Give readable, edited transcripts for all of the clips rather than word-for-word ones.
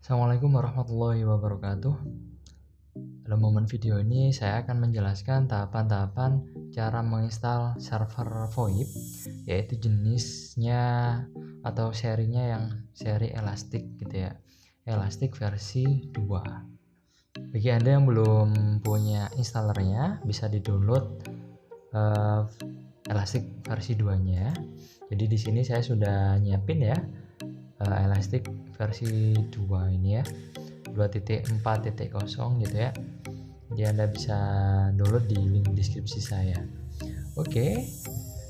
Assalamualaikum warahmatullahi wabarakatuh. Pada momen video ini saya akan menjelaskan tahapan-tahapan cara menginstal server VoIP, yaitu jenisnya atau serinya yang seri Elastic gitu ya. Elastic versi 2. Bagi Anda yang belum punya installernya, bisa di-download Elastic versi 2-nya. Jadi di sini saya sudah nyiapin ya Elastic versi 2 ini ya, 2.4.0 gitu ya. Jadi Anda bisa download di link deskripsi saya. Oke,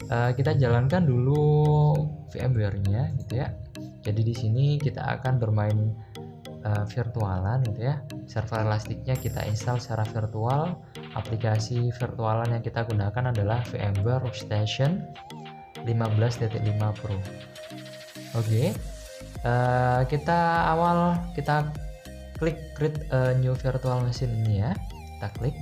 kita jalankan dulu VMware-nya gitu ya. Jadi di sini kita akan bermain virtualan gitu ya. Server Elastic-nya kita install secara virtual. Aplikasi virtualan yang kita gunakan adalah VMware Workstation 15.5 Pro. Oke. Kita klik create a new virtual machine ini ya, kita klik.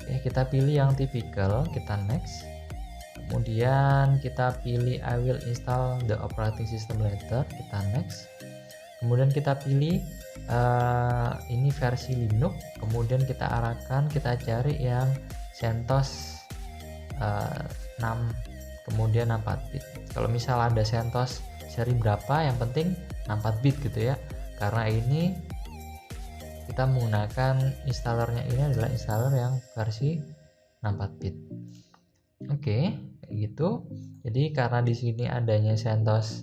Oke, kita pilih yang typical, kita next. Kemudian kita pilih I will install the operating system later, kita next. Kemudian kita pilih ini versi Linux, kemudian kita arahkan, kita cari yang CentOS 6 kemudian 64 bit. Kalau misal ada CentOS seri berapa, yang penting 64 bit gitu ya, karena ini kita menggunakan installernya ini adalah installer yang versi 64 bit. Oke, kayak gitu. Jadi karena di sini adanya CentOS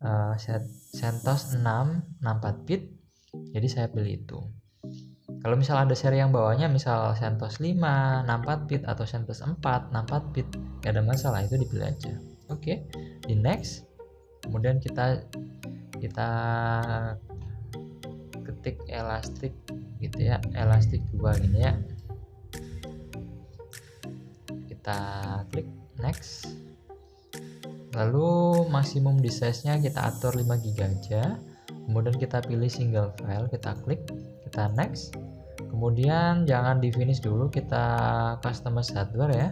6 64 bit, jadi saya pilih itu. Kalau misal ada seri yang bawahnya, misal CentOS 5 64 bit atau CentOS 4 64 bit, gak ada masalah, itu dipilih aja. Oke, di next. Kemudian kita ketik Elastic gitu ya, Elastic 2 gini ya. Kita klik next. Lalu maksimum di size-nya kita atur 5 GB aja. Kemudian kita pilih single file, kita klik, kita next. Kemudian jangan di finish dulu, kita customize hardware ya.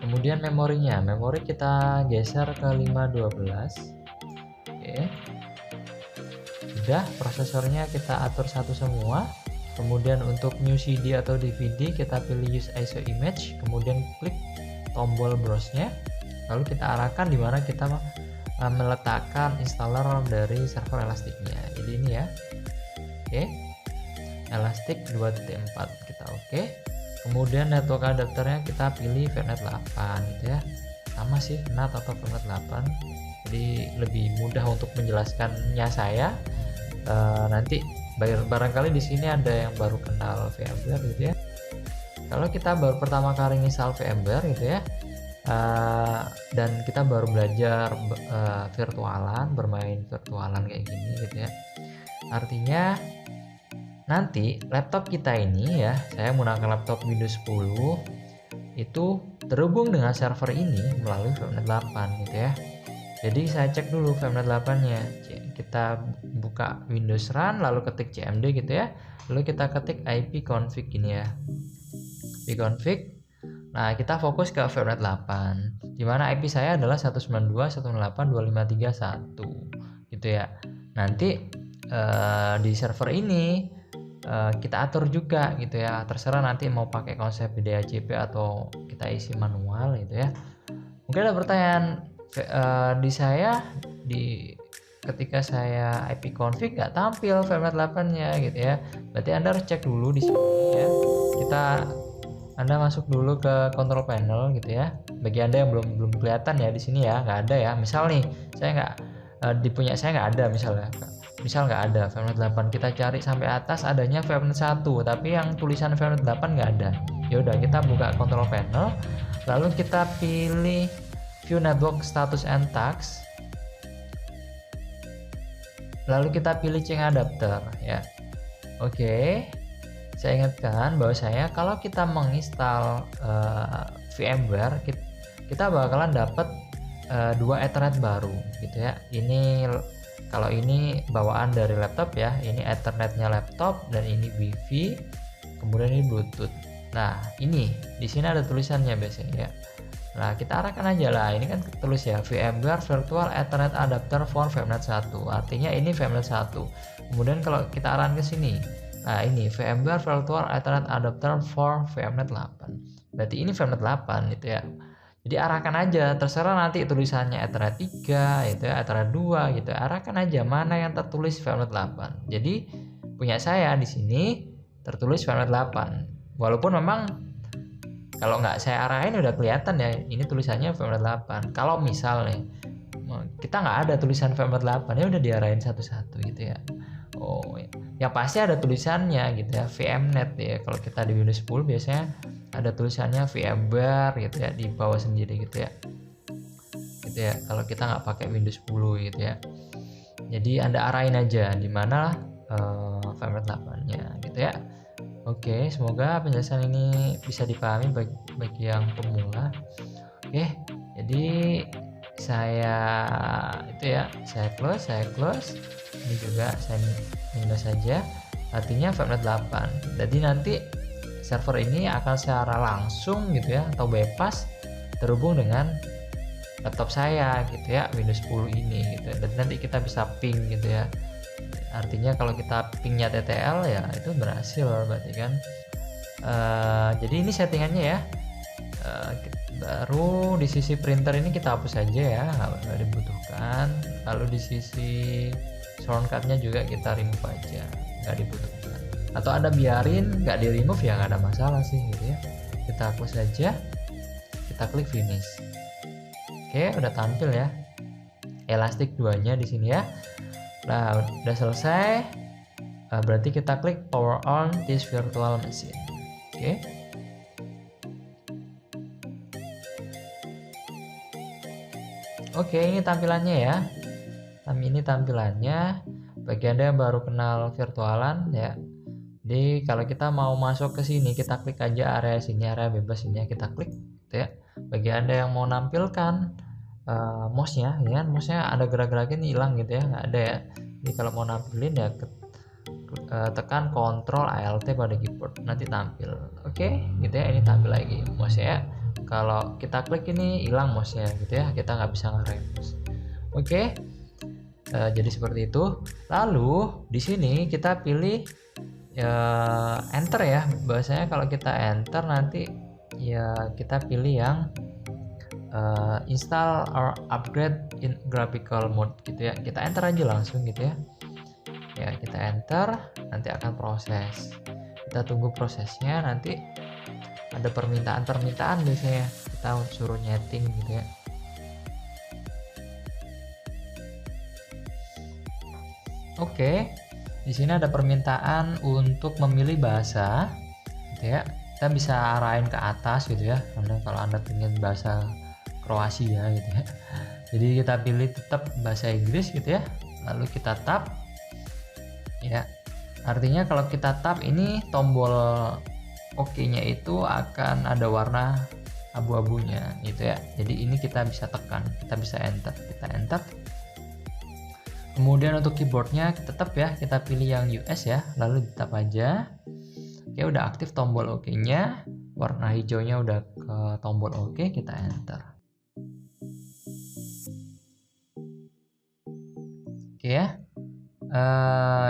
Kemudian memori kita geser ke 512. Oke. Udah, prosesornya kita atur satu semua. Kemudian untuk new CD atau DVD kita pilih use ISO image, kemudian klik tombol browse-nya. Lalu kita arahkan di mana kita meletakkan installer dari server Elastic-nya. Jadi ini ya. Oke. Elastic 2.4 kita oke. Kemudian network adapternya kita pilih VNet 8 gitu ya. Sama sih NAT atau VNet 8. Jadi lebih mudah untuk menjelaskannya saya. Nanti barangkali di sini ada yang baru kenal VMware gitu ya. Kalau kita baru pertama kali install VMware gitu ya, dan kita baru belajar virtualan, bermain virtualan kayak gini gitu ya. Artinya nanti laptop kita ini ya, saya menggunakan laptop Windows 10 itu terhubung dengan server ini melalui VMware 8 gitu ya. Jadi saya cek dulu VMware 8-nya. Kita buka Windows Run, lalu ketik cmd gitu ya. Lalu kita ketik ipconfig ini ya. ipconfig. Nah, kita fokus ke VMware 8. Dimana IP saya adalah 192.168.2531 gitu ya. Nanti di server ini kita atur juga gitu ya, terserah nanti mau pakai konsep DHCP atau kita isi manual gitu ya. Mungkin ada pertanyaan di saya ketika saya ipconfig nggak tampil VMware 8-nya gitu ya. Berarti Anda harus cek dulu di sini ya. Anda masuk dulu ke control panel gitu ya. Bagi Anda yang belum kelihatan ya di sini ya, nggak ada ya. Misal nih, saya nggak saya nggak ada misalnya. Misal nggak ada VMware 8, kita cari sampai atas adanya VMware 1, tapi yang tulisan VMware 8 nggak ada. Ya udah, kita buka control panel, lalu kita pilih view network status and task, lalu kita pilih change adapter ya. Oke, saya ingatkan bahwa kalau kita menginstal VMware, kita bakalan dapat 2 Ethernet baru gitu ya. Kalau ini bawaan dari laptop ya, ini Ethernetnya laptop dan ini Wi-Fi, kemudian ini Bluetooth. Nah, ini di sini ada tulisannya biasanya ya. Nah, kita arahkan aja lah. Ini kan tulis ya VMware Virtual Ethernet Adapter for VMnet 1. Artinya ini VMnet 1. Kemudian kalau kita arahkan ke sini. Nah, ini VMware Virtual Ethernet Adapter for VMnet 8. Berarti ini VMnet 8 gitu ya. Jadi arahkan aja, terserah nanti tulisannya Ethernet 3 gitu ya, Ethernet 2 gitu. Arahkan aja mana yang tertulis VMnet 8. Jadi punya saya di sini tertulis VMnet 8. Walaupun memang kalau nggak saya arahin udah kelihatan ya, ini tulisannya VMnet 8. Kalau misal nih kita nggak ada tulisan VMnet 8, ya udah diarahin satu-satu gitu ya. Oh ya pasti ada tulisannya gitu ya, VMnet ya. Kalau kita di Windows 10 biasanya ada tulisannya VMware gitu ya di bawah sendiri gitu ya. Gitu ya. Kalau kita nggak pakai Windows 10 gitu ya. Jadi Anda arahin aja di mana VMnet 8-nya gitu ya. Oke, semoga penjelasan ini bisa dipahami bagi yang pemula. Oke, jadi saya close. Ini juga saya minus saja. Artinya VMnet 8. Jadi nanti server ini akan secara langsung gitu ya atau bypass terhubung dengan laptop saya gitu ya, Windows 10 ini gitu. Dan nanti kita bisa ping gitu ya. Artinya kalau kita pingnya TTL ya itu berhasil berarti kan. Jadi ini settingannya ya. Baru di sisi printer ini kita hapus saja ya, nggak dibutuhkan. Lalu di sisi shortcutnya juga kita remove aja, nggak dibutuhkan. Atau Anda biarin nggak di remove ya nggak ada masalah sih gitu ya. Kita hapus saja, kita klik finish. Oke, udah tampil ya elastik 2-nya di sini ya. Nah, udah selesai. Berarti kita klik power on this virtual machine. Oke. Oke, ini tampilannya ya. Ini tampilannya bagi Anda yang baru kenal virtualan ya. Jadi kalau kita mau masuk ke sini, kita klik aja area sini, area bebas ini ya, kita klik gitu ya. Bagi Anda yang mau nampilkan mouse-nya, ya kan, mouse-nya ada gerak-gerakin hilang gitu ya, nggak ada ya. Jadi kalau mau nampilin ya tekan Ctrl Alt pada keyboard, nanti tampil. Oke, gitu ya, ini tampil lagi mouse ya. Kalau kita klik ini hilang mouse-nya gitu ya, kita nggak bisa ngerem mouse. Oke, jadi seperti itu. Lalu di sini kita pilih enter ya. Bahasanya kalau kita enter nanti ya kita pilih yang install or upgrade in graphical mode gitu ya. Kita enter aja langsung gitu ya. Ya kita enter, nanti akan proses. Kita tunggu prosesnya, nanti ada permintaan biasanya kita suruh nyeting gitu ya. Oke, di sini ada permintaan untuk memilih bahasa gitu ya. Kita bisa arahin ke atas gitu ya, karena kalau Anda ingin bahasa Kroasia gitu ya. Jadi kita pilih tetap bahasa Inggris gitu ya. Lalu kita tap. Ya. Artinya kalau kita tap ini tombol OK-nya itu akan ada warna abu-abunya gitu ya. Jadi ini kita bisa tekan, kita bisa enter, kita enter. Kemudian untuk keyboardnya tetap ya, kita pilih yang US ya, lalu di tap aja. Oke, udah aktif tombol OK-nya, warna hijaunya udah ke tombol OK, kita enter. Oke ya,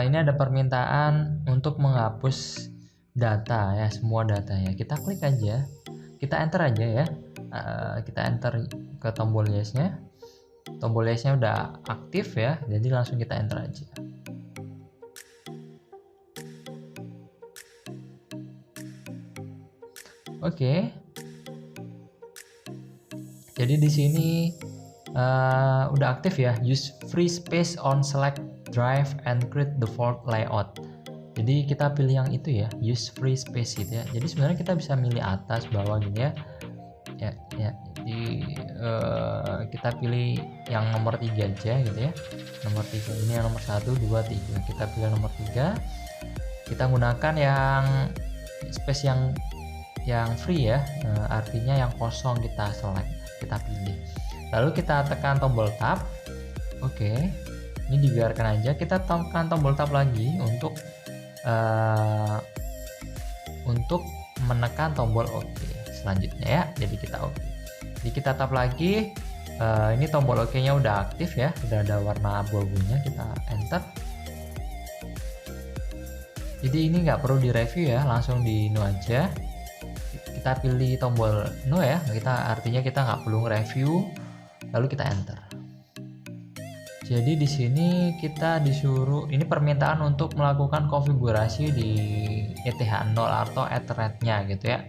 ini ada permintaan untuk menghapus data ya, semua datanya. Kita klik aja, kita enter aja ya, kita enter ke tombol yes-nya. Tombol yes-nya udah aktif ya, jadi langsung kita enter aja. Oke. Jadi di sini udah aktif ya, use free space on select drive and create default layout. Jadi kita pilih yang itu ya, use free space gitu ya. Jadi sebenarnya kita bisa milih atas bawah gitu ya. Ya. Jadi kita pilih yang nomor 3 aja gitu ya. Nomor 3 ini yang nomor 1, 2, 3. Kita pilih nomor 3. Kita gunakan yang space yang free ya. Artinya yang kosong kita select, kita pilih. Lalu kita tekan tombol tab. Oke. Ini dibiarkan aja. Kita tekan tombol tab lagi untuk menekan tombol OK selanjutnya ya. Jadi kita OK. Jadi kita tap lagi. Ini tombol OK nya udah aktif ya, udah ada warna abu-abunya, kita enter. Jadi ini nggak perlu direview ya, langsung di no aja. Kita pilih tombol no ya, artinya kita nggak perlu review, lalu kita enter. Jadi di sini kita disuruh, ini permintaan untuk melakukan konfigurasi di ETH0 atau Ethernet-nya gitu ya.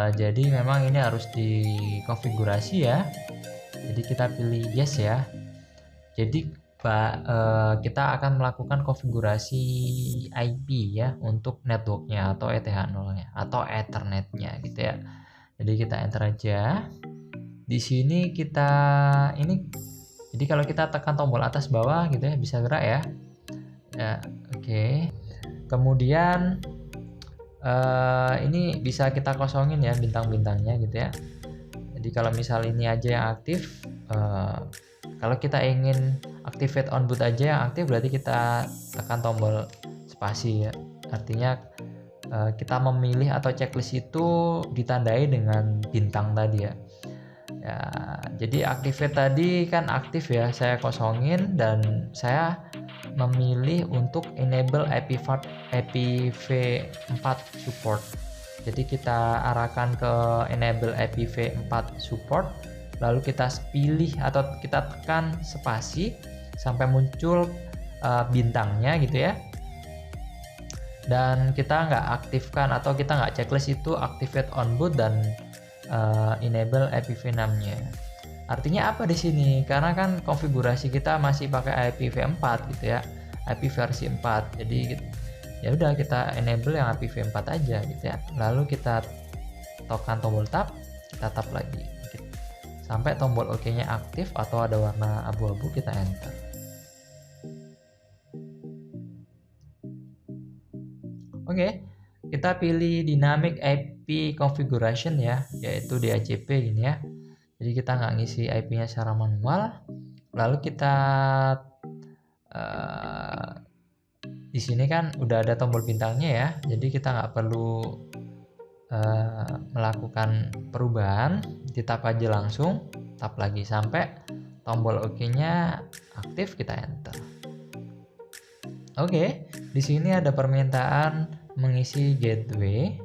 Jadi memang ini harus dikonfigurasi ya. Jadi kita pilih yes ya. Jadi kita akan melakukan konfigurasi IP ya untuk networknya atau ETH0-nya atau Ethernet-nya gitu ya. Jadi kita enter aja. Di sini kita jadi kalau kita tekan tombol atas bawah gitu ya, bisa gerak ya. Oke. Kemudian ini bisa kita kosongin ya bintang-bintangnya gitu ya. Jadi kalau misal ini aja yang aktif, kalau kita ingin activate on boot aja yang aktif, berarti kita tekan tombol spasi ya. Artinya kita memilih atau checklist itu ditandai dengan bintang tadi ya. Jadi activate tadi kan aktif ya, saya kosongin dan saya memilih untuk enable IPv4 support. Jadi kita arahkan ke enable IPv4 support, lalu kita pilih atau kita tekan spasi sampai muncul bintangnya gitu ya. Dan kita nggak aktifkan atau kita nggak checklist itu activate on boot dan enable IPv6-nya. Artinya apa di sini? Karena kan konfigurasi kita masih pakai IPv4 gitu ya, IP versi 4. Jadi ya udah kita enable yang IPv4 aja gitu ya. Lalu kita tekan tombol tab, kita tap lagi gitu. Sampai tombol OK-nya aktif atau ada warna abu-abu, kita enter. Oke, kita pilih dynamic IP configuration ya, yaitu DHCP gini ya. Jadi kita nggak ngisi IP-nya secara manual. Lalu kita di sini kan udah ada tombol bintangnya ya, jadi kita nggak perlu melakukan perubahan, di tap aja langsung, tap lagi sampai tombol OK-nya aktif, kita enter. Oke, di sini ada permintaan mengisi gateway.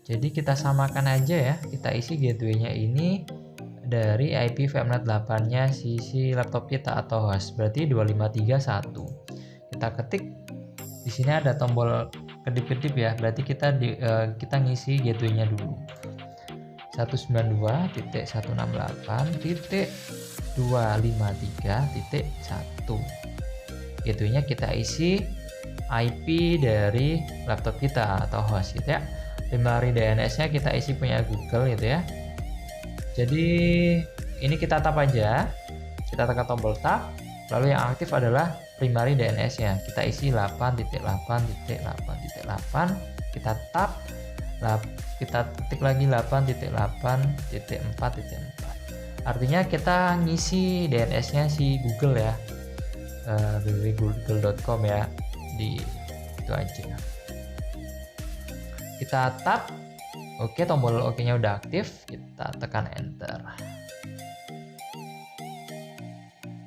Jadi kita samakan aja ya, kita isi gateway-nya ini dari IP VMnet 8-nya sisi laptop kita atau host, berarti 253.1. Kita ketik. Di sini ada tombol kedip-kedip ya, berarti kita ngisi gateway-nya dulu. 192.168.253.1. Gateway-nya kita isi IP dari laptop kita atau host gitu ya. Primary DNS-nya kita isi punya Google gitu ya. Jadi ini kita tap aja, kita tekan tombol tab, lalu yang aktif adalah primary DNS-nya. Kita isi 8.8.8.8, kita tap, kita ketik lagi 8.8.4.4. Artinya kita ngisi DNS-nya si Google ya, www.google.com ya, di itu aja. Kita tap, oke, tombol OK-nya udah aktif, kita tekan enter.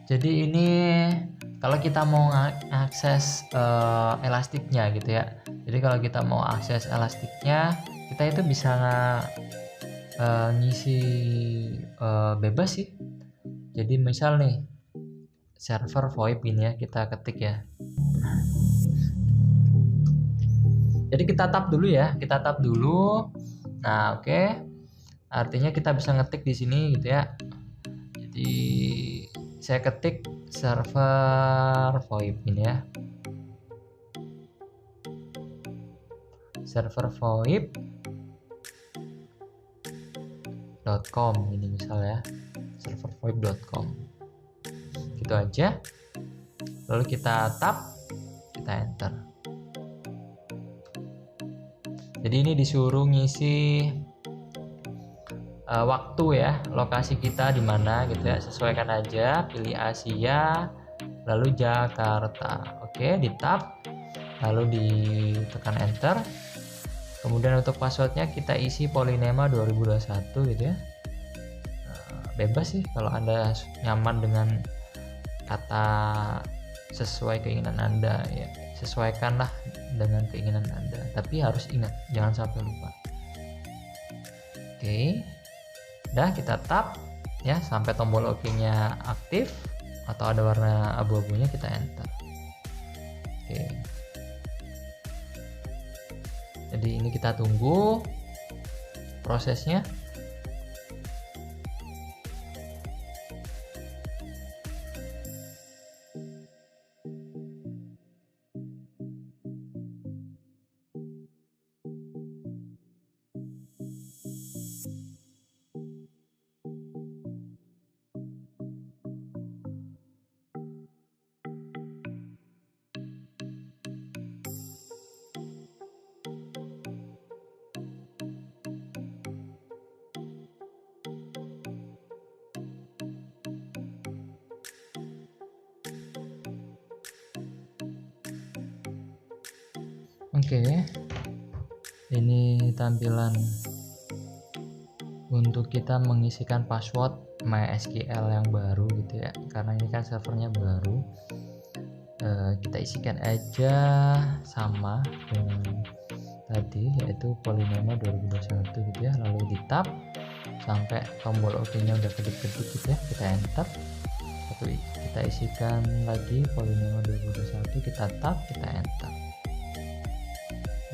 Jadi ini kalau kita mau akses elastiknya gitu ya. Jadi kalau kita mau akses elastiknya, kita itu bisa ngisi bebas sih. Jadi misal nih server VoIP ini ya, kita ketik ya. Jadi kita tap dulu ya, kita tap dulu. Nah, oke. Artinya kita bisa ngetik di sini gitu ya. Jadi saya ketik server VoIP ini ya. Server VoIP.com ini misal ya. Server VoIP.com. Gitu aja. Lalu kita tap, kita enter. Jadi ini disuruh ngisi waktu ya, lokasi kita di mana gitu ya, sesuaikan aja, pilih Asia, lalu Jakarta. Oke, di tab, lalu ditekan enter. Kemudian untuk passwordnya kita isi Polinema 2021 gitu ya. bebas sih, kalau Anda nyaman dengan kata sesuai keinginan Anda ya, sesuaikanlah dengan keinginan Anda, tapi harus ingat jangan sampai lupa. Oke, udah kita tap ya sampai tombol OK-nya aktif atau ada warna abu-abunya, kita enter. Oke, jadi ini kita tunggu prosesnya. Oke, ini tampilan untuk kita mengisikan password MySQL yang baru gitu ya, karena ini kan servernya baru. Kita isikan aja sama dengan tadi, yaitu Polynema 2021 gitu ya, lalu di tab sampai tombol OK-nya udah kedip-kedip gitu ya, kita enter. Lalu kita isikan lagi Polynema 2021, kita tab, kita enter.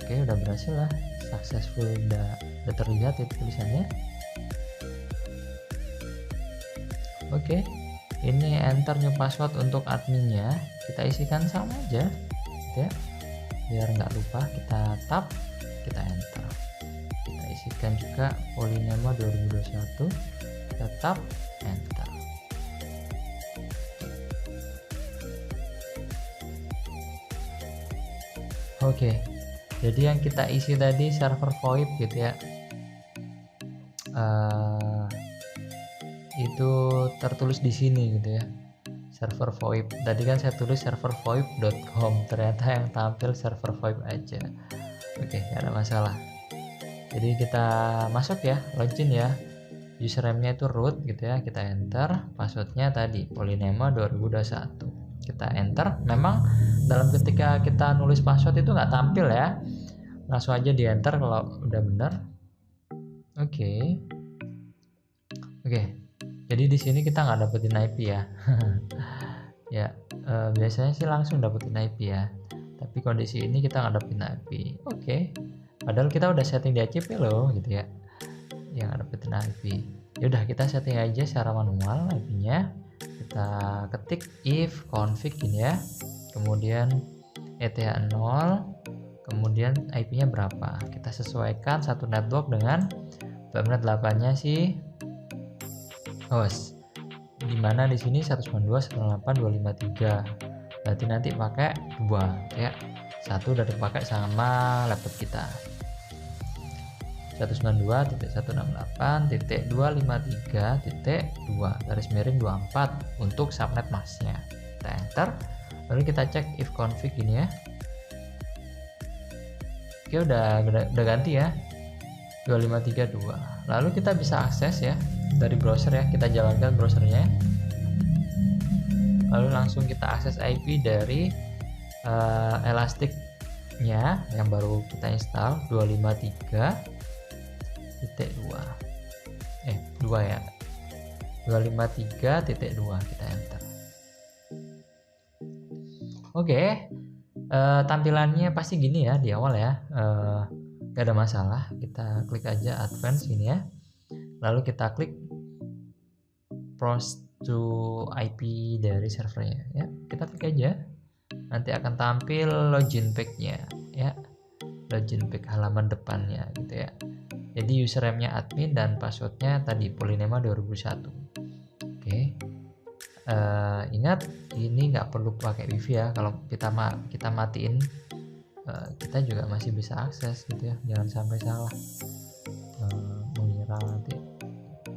Oke, udah berhasil lah, successful, udah terlihat itu tulisannya. Oke, ini enter new password untuk adminnya, kita isikan sama aja ya, biar nggak lupa. Kita tab, kita enter. Kita isikan juga Polynema 2021, kita tab, enter. Oke, jadi yang kita isi tadi server VoIP gitu ya, itu tertulis di sini gitu ya, server VoIP. Tadi kan saya tulis server VoIP.com, ternyata yang tampil server VoIP aja. Oke, gak ada masalah. Jadi kita masuk ya, login ya, username-nya itu root gitu ya, kita enter. Passwordnya tadi Polynema 2021, kita enter. Memang dalam ketika kita nulis password itu nggak tampil ya, langsung aja di enter kalau udah benar. Oke, jadi di sini kita nggak dapetin IP ya. Ya, biasanya sih langsung dapetin IP ya, tapi kondisi ini kita nggak dapetin IP. Oke, padahal kita udah setting di ACP loh gitu ya, yang nggak dapetin IP. Yaudah, kita setting aja secara manual IP-nya. Kita ketik if config ini ya, kemudian ETH 0, kemudian IP-nya berapa, kita sesuaikan satu network dengan Subnet 8-nya si host, dimana di sini 192.168.253, berarti nanti pakai 2 ya, satu udah dipakai sama laptop kita, 192.168.253.2 untuk subnet masknya. Kita enter, lalu kita cek if config ini ya. Oke, udah ganti ya, 2532. Lalu kita bisa akses ya dari browser ya, kita jalankan browsernya, lalu langsung kita akses IP dari Elastic-nya yang baru kita install, 253.2 ya, 253.2, kita enter. Oke, tampilannya pasti gini ya di awal ya, gak ada masalah. Kita klik aja advance ini ya, lalu kita klik browse to IP dari servernya ya, kita klik aja, nanti akan tampil login page-nya ya, login page halaman depannya gitu ya. Jadi username-nya admin dan passwordnya tadi Polynema 2001. Oke, ingat ini nggak perlu pakai wifi ya, kalau kita matiin, kita juga masih bisa akses gitu ya, jangan sampai salah mengira nanti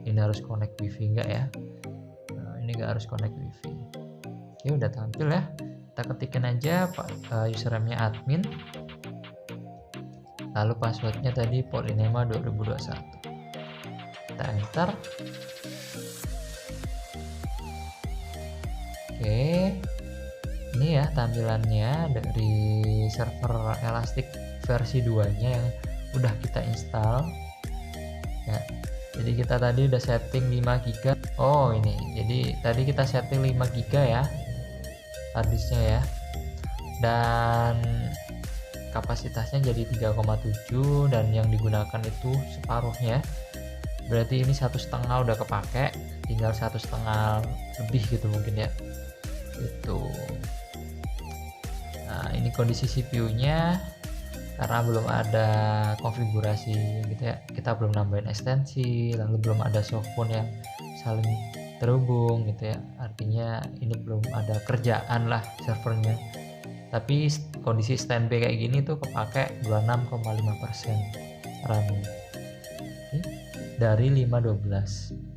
ini harus connect wifi, enggak ya, ini nggak harus connect wifi. Oke, udah tampil ya, kita ketikkan aja username-nya admin, lalu passwordnya tadi Polynema 2021, kita enter. Oke, ini ya tampilannya dari server Elastic versi 2 nya yang udah kita install ya. Jadi kita tadi udah setting 5 GB. Oh ini, jadi tadi kita setting 5 GB ya harddisknya ya, dan kapasitasnya jadi 3,7 dan yang digunakan itu separuhnya, berarti ini 1,5 udah kepake, tinggal 1,5 lebih gitu mungkin ya itu. Nah ini kondisi CPU nya, karena belum ada konfigurasi gitu ya, kita belum nambahin ekstensi, lalu belum ada softphone yang saling terhubung gitu ya, artinya ini belum ada kerjaan lah servernya. Tapi kondisi standby kayak gini tuh kepake 26,5% RAM dari 512.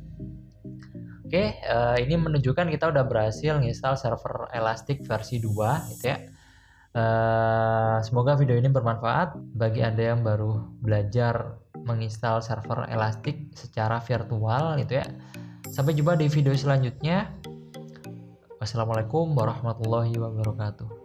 Oke, ini menunjukkan kita udah berhasil nginstal server Elastic versi 2 gitu ya. Semoga video ini bermanfaat bagi Anda yang baru belajar menginstal server Elastic secara virtual gitu ya. Sampai jumpa di video selanjutnya. Wassalamualaikum warahmatullahi wabarakatuh.